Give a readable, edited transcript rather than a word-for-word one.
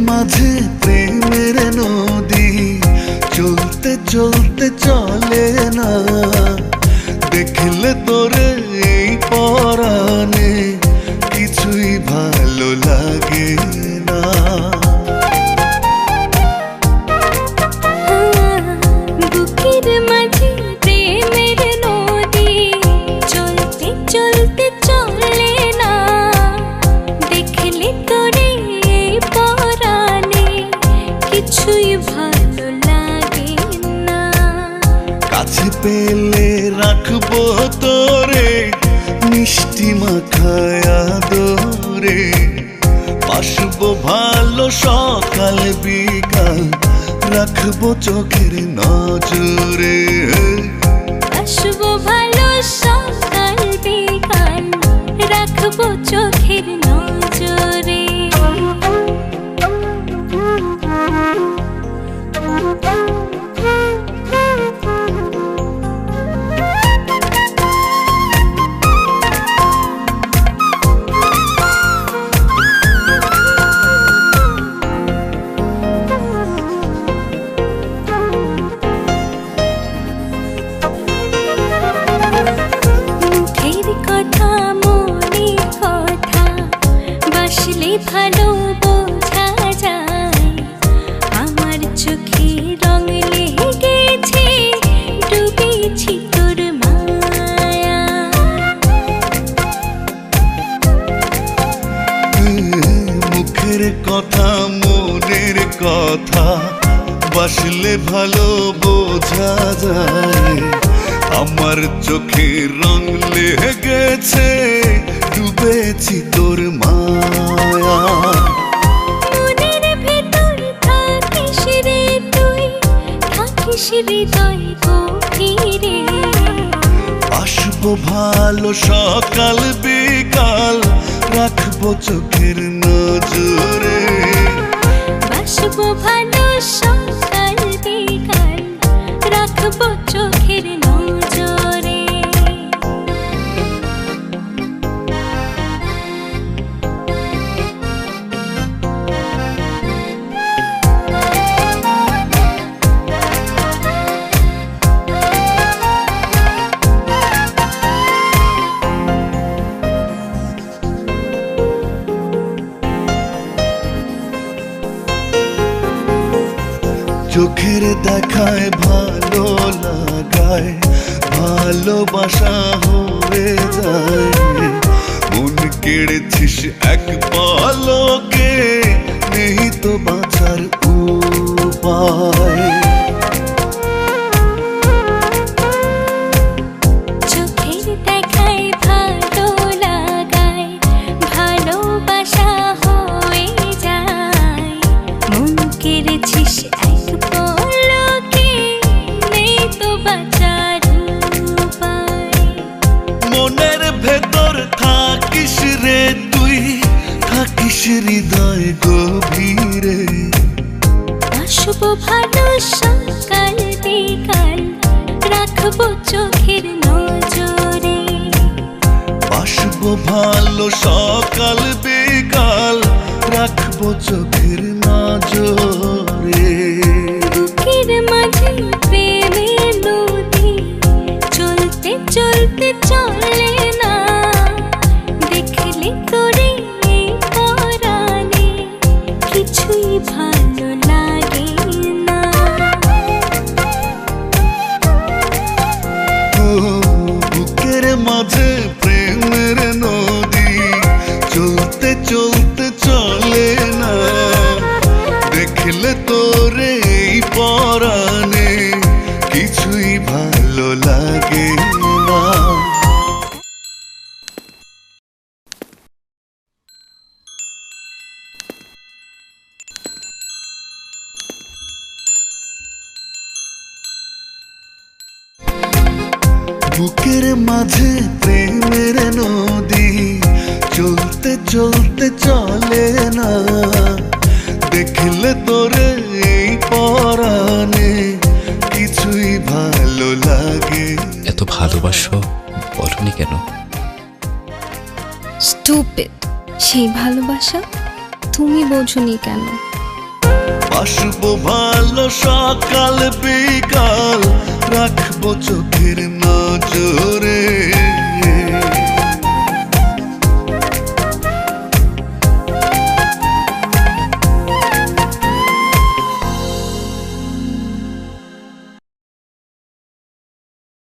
মাঝে প্রেমের নদী চলতে চলতে চলে না, দেখলে তোরে এই পরাণে কিছুই ভালো লাগে না। বুকের মাঝে প্রেমের নদী চলতে চলতে চলে না, দেখলে তোরে এই পরাণে কিছুই ভালো লাগে না। কাছে পেলে রাখবো তোরে মিষ্টি মাখায়া দরে, বাসবো ভালো সকাল বিকাল রাখবো চোখের নজরে। আসবো ভালো সকাল বিকাল রাখবো চোখের নজরে। ভালো বোঝা যায়, আমার চোখে রং লেগেছে, ডুবেছি তোর মায়া। মুখের কথা মনের কথা বাসলে ভালো বোঝা যায়, আমার চোখে রং লেগেছে, ডুবেছি তোর মায়া। মনের ভেতর থাকিস রে তুই, থাকিস হৃদয় গভীরে, আসবো ভালো সকাল বিকাল রাখবো চোখের নজরে। বাসবো ভালো সকাল বিকাল রাখবো চোখের নজরে। চোখের দেখায় ভালো লাগায়, ভালোবাসা হয়ে যায়, মন কেড়েছিস এক পলকে, নেই তো বাঁচার উপায়। চোখের দেখায় ভালো লাগায়, ভালোবাসা হয়ে যায়, মন কেড়েছিস এক পলকে, নেই তো বাঁচার উপায়। মনের ভেতর থাকিস রে তুই, থাকিস হৃদয় গভীরে, আসবো ভালো সকাল বিকাল রাখবো চোখের নজরে। বাসবো ভালো সকাল বিকাল রাখবো চোখের নজরে। বুকের মাঝে প্রেমের নদী চলতে চলতে চলে না, দেখলে তোরে এই পরাণে কিছুই ভালো লাগে না। বুকের মাঝে প্রেমের নদী চলতে চলতে চলে না, দেখলে তোরে এই পরাণে কিছুই ভালো লাগে না। বুকের মাঝে প্রেমের নদী চলতে চলতে চলে না, দেখলে তোরে এই পরাণে কিছুই ভালো লাগে। এত ভালোবাসো বলনি কেন? স্টুপিড, সেই ভালোবাসা তুমি বোঝনি কেন? বাসবো ভালো সকাল বিকাল, রাখবো চোখের নজরে।